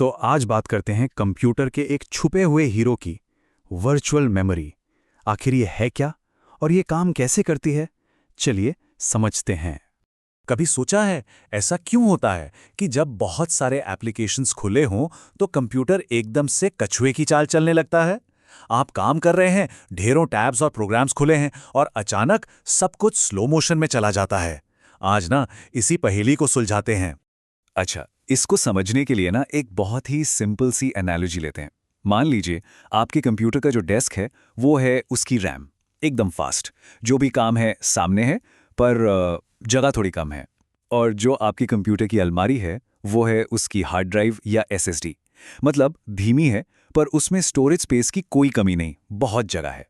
तो आज बात करते हैं कंप्यूटर के एक छुपे हुए हीरो की, वर्चुअल मेमोरी। आखिर ये है क्या और ये काम कैसे करती है? चलिए समझते हैं। कभी सोचा है ऐसा क्यों होता है कि जब बहुत सारे एप्लीकेशंस खुले हों तो कंप्यूटर एकदम से कछुए की चाल चलने लगता है। आप काम कर रहे हैं, ढेरों टैब्स और प्रोग्राम्स खुले हैं और अचानक सब कुछ स्लो मोशन में चला जाता है। आज ना इसी पहेली को सुलझाते हैं। अच्छा, इसको समझने के लिए ना एक बहुत ही सिंपल सी एनालॉजी लेते हैं। मान लीजिए आपके कंप्यूटर का जो डेस्क है वो है उसकी रैम, एकदम फास्ट। जो भी काम है सामने है, पर जगह थोड़ी कम है। और जो आपकी कंप्यूटर की अलमारी है वो है उसकी हार्ड ड्राइव या एसएसडी। मतलब धीमी है, पर उसमें स्टोरेज स्पेस की कोई कमी नहीं, बहुत जगह है।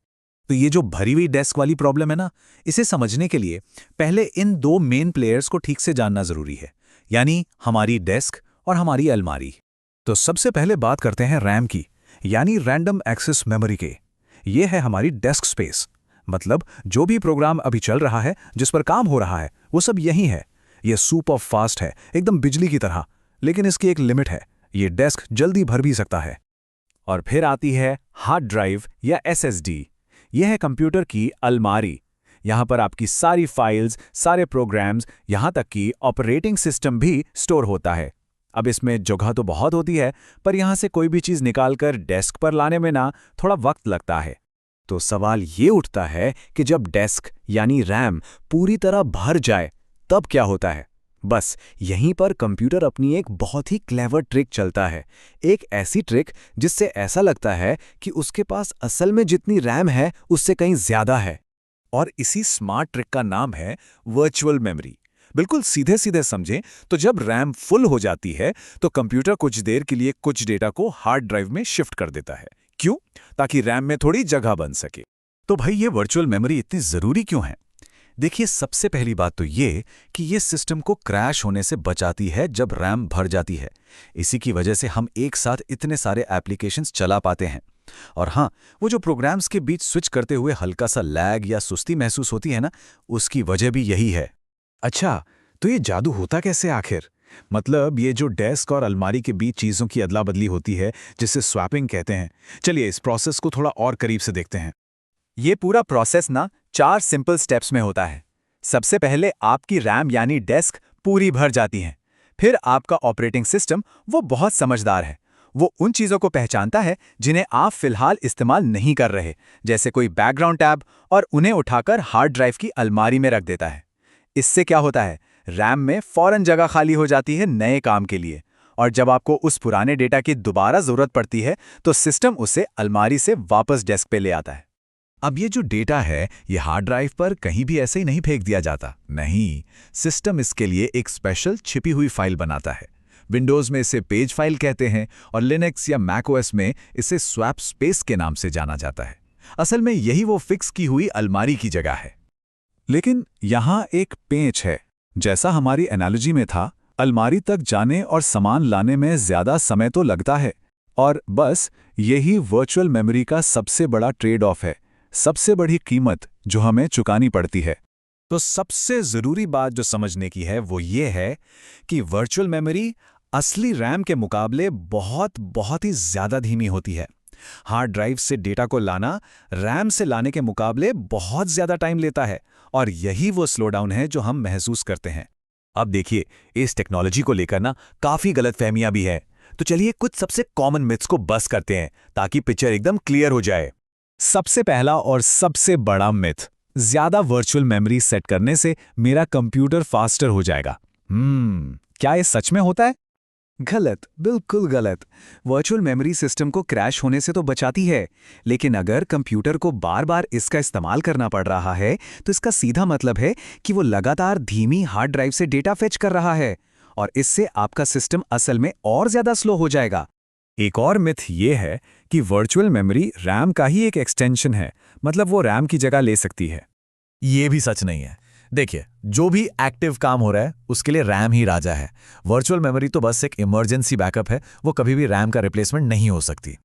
तो ये जो भरी हुई डेस्क वाली प्रॉब्लम है ना, इसे समझने के लिए पहले इन दो मेन प्लेयर्स को ठीक से जानना जरूरी है, यानी हमारी डेस्क और हमारी अलमारी। तो सबसे पहले बात करते हैं रैम की, यानी रैंडम एक्सेस मेमोरी के। ये है हमारी डेस्क स्पेस। मतलब जो भी प्रोग्राम अभी चल रहा है, जिस पर काम हो रहा है, वो सब यही है। ये सुपर फास्ट है, एकदम बिजली की तरह। लेकिन इसकी एक लिमिट है, ये डेस्क जल्दी भर भी सकता है। और फिर आती है हार्ड ड्राइव या एसएसडी। यह है कंप्यूटर की अलमारी। यहाँ पर आपकी सारी फाइल्स, सारे प्रोग्राम्स, यहाँ तक कि ऑपरेटिंग सिस्टम भी स्टोर होता है। अब इसमें जगह तो बहुत होती है, पर यहाँ से कोई भी चीज़ निकालकर डेस्क पर लाने में ना थोड़ा वक्त लगता है। तो सवाल ये उठता है कि जब डेस्क यानी रैम पूरी तरह भर जाए तब क्या होता है? बस यहीं पर कंप्यूटर अपनी एक बहुत ही क्लेवर ट्रिक चलता है। एक ऐसी ट्रिक जिससे ऐसा लगता है कि उसके पास असल में जितनी रैम है उससे कहीं ज्यादा है। और इसी स्मार्ट ट्रिक का नाम है वर्चुअल मेमोरी। बिल्कुल सीधे सीधे समझें तो जब रैम फुल हो जाती है तो कंप्यूटर कुछ देर के लिए कुछ डेटा को हार्ड ड्राइव में शिफ्ट कर देता है। क्यों? ताकि रैम में थोड़ी जगह बन सके। तो भाई ये वर्चुअल मेमोरी इतनी जरूरी क्यों है? देखिए, सबसे पहली बात तो ये कि ये सिस्टम को क्रैश होने से बचाती है जब रैम भर जाती है। इसी की वजह से हम एक साथ इतने सारे एप्लीकेशंस चला पाते हैं। और हाँ, वो जो प्रोग्राम्स के बीच स्विच करते हुए हल्का सा लैग या सुस्ती महसूस होती है ना, उसकी वजह भी यही है। अच्छा, तो ये जादू होता कैसे आखिर? मतलब ये जो डेस्क और अलमारी के बीच चीज़ों की अदला बदली होती है, जिसे स्वैपिंग कहते हैं। चलिए इस प्रोसेस को थोड़ा और करीब से देखते हैं। ये पूरा प्रोसेस ना 4 सिंपल स्टेप्स में होता है। सबसे पहले आपकी रैम यानी डेस्क पूरी भर जाती है। फिर आपका ऑपरेटिंग सिस्टम वो बहुत समझदार है। वो उन चीज़ों को पहचानता है जिन्हें आप फिलहाल इस्तेमाल नहीं कर रहे, जैसे कोई बैकग्राउंड टैब, और उन्हें उठाकर हार्ड ड्राइव की अलमारी में रख देता है। इससे क्या होता है, रैम में फौरन जगह खाली हो जाती है नए काम के लिए। और जब आपको उस पुराने डेटा की दोबारा ज़रूरत पड़ती है तो सिस्टम उसे अलमारी से वापस डेस्क पे ले आता है। अब ये जो डेटा है ये हार्ड ड्राइव पर कहीं भी ऐसे ही नहीं फेंक दिया जाता। नहीं, सिस्टम इसके लिए एक स्पेशल छिपी हुई फाइल बनाता है। विंडोज़ में इसे पेज फाइल कहते हैं और लिनक्स या मैकओएस में इसे स्वैप स्पेस के नाम से जाना जाता है। असल में यही वो फिक्स की हुई अलमारी की जगह है। लेकिन यहाँ एक पेंच है। जैसा हमारी एनालॉजी में था, अलमारी तक जाने और सामान लाने में ज़्यादा समय तो लगता है। और बस यही वर्चुअल मेमोरी का सबसे बड़ा ट्रेड ऑफ है, सबसे बड़ी कीमत जो हमें चुकानी पड़ती है। तो सबसे ज़रूरी बात जो समझने की है वो ये है कि वर्चुअल मेमोरी असली रैम के मुकाबले बहुत बहुत ही ज़्यादा धीमी होती है। हार्ड ड्राइव से डेटा को लाना रैम से लाने के मुकाबले बहुत ज़्यादा टाइम लेता है, और यही वो स्लोडाउन है जो हम महसूस करते हैं। अब देखिए, इस टेक्नोलॉजी को लेकर ना काफ़ी गलतफहमियां भी हैं। तो चलिए कुछ सबसे कॉमन मिथ्स को बस करते हैं ताकि पिक्चर एकदम क्लियर हो जाए। सबसे पहला और सबसे बड़ा मिथ, ज्यादा वर्चुअल मेमोरी सेट करने से मेरा कंप्यूटर फास्टर हो जाएगा। क्या ये सच में होता है? गलत, बिल्कुल गलत। वर्चुअल मेमोरी सिस्टम को क्रैश होने से तो बचाती है, लेकिन अगर कंप्यूटर को बार बार इसका इस्तेमाल करना पड़ रहा है तो इसका सीधा मतलब है कि वो लगातार धीमी हार्ड ड्राइव से डेटा फेच कर रहा है, और इससे आपका सिस्टम असल में और ज्यादा स्लो हो जाएगा। एक और मिथ ये है कि वर्चुअल मेमोरी रैम का ही एक एक्सटेंशन है, मतलब वो रैम की जगह ले सकती है। ये भी सच नहीं है। देखिए, जो भी एक्टिव काम हो रहा है उसके लिए रैम ही राजा है। वर्चुअल मेमोरी तो बस एक इमरजेंसी बैकअप है, वो कभी भी रैम का रिप्लेसमेंट नहीं हो सकती।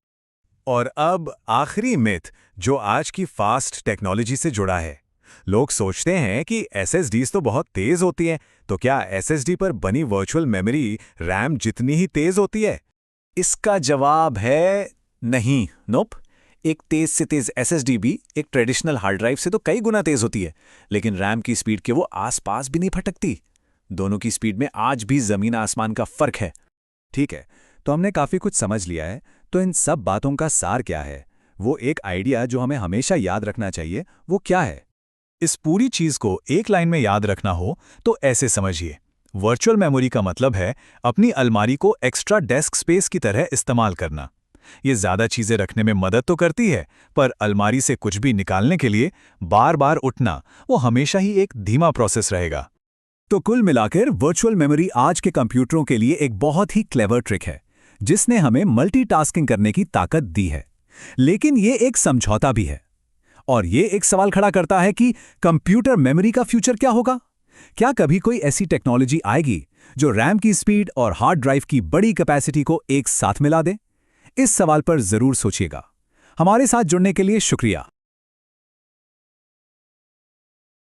और अब आखिरी मिथ जो आज की फास्ट टेक्नोलॉजी से जुड़ा है। लोग सोचते हैं कि एसएसडीज तो बहुत तेज होती हैं, तो क्या एसएसडी पर बनी वर्चुअल मेमोरी रैम जितनी ही तेज होती है? इसका जवाब है नहीं, नोप। एक तेज से तेज SSD भी एक ट्रेडिशनल हार्ड ड्राइव से तो कई गुना तेज होती है, लेकिन रैम की स्पीड के वो आसपास भी नहीं फटकती। दोनों की स्पीड में आज भी जमीन आसमान का फर्क है। ठीक है, तो हमने काफ़ी कुछ समझ लिया है। तो इन सब बातों का सार क्या है? वो एक आइडिया जो हमें हमेशा याद रखना चाहिए, वो क्या है? इस पूरी चीज़ को एक लाइन में याद रखना हो तो ऐसे समझिए। वर्चुअल मेमोरी का मतलब है अपनी अलमारी को एक्स्ट्रा डेस्क स्पेस की तरह इस्तेमाल करना। ये ज़्यादा चीज़ें रखने में मदद तो करती है, पर अलमारी से कुछ भी निकालने के लिए बार बार उठना वो हमेशा ही एक धीमा प्रोसेस रहेगा। तो कुल मिलाकर वर्चुअल मेमोरी आज के कंप्यूटरों के लिए एक बहुत ही क्लेवर ट्रिक है, जिसने हमें मल्टीटास्किंग करने की ताकत दी है। लेकिन ये एक समझौता भी है। और ये एक सवाल खड़ा करता है कि कंप्यूटर मेमोरी का फ्यूचर क्या होगा? क्या कभी कोई ऐसी टेक्नोलॉजी आएगी जो रैम की स्पीड और हार्ड ड्राइव की बड़ी कैपेसिटी को एक साथ मिला दे? इस सवाल पर जरूर सोचिएगा। हमारे साथ जुड़ने के लिए शुक्रिया।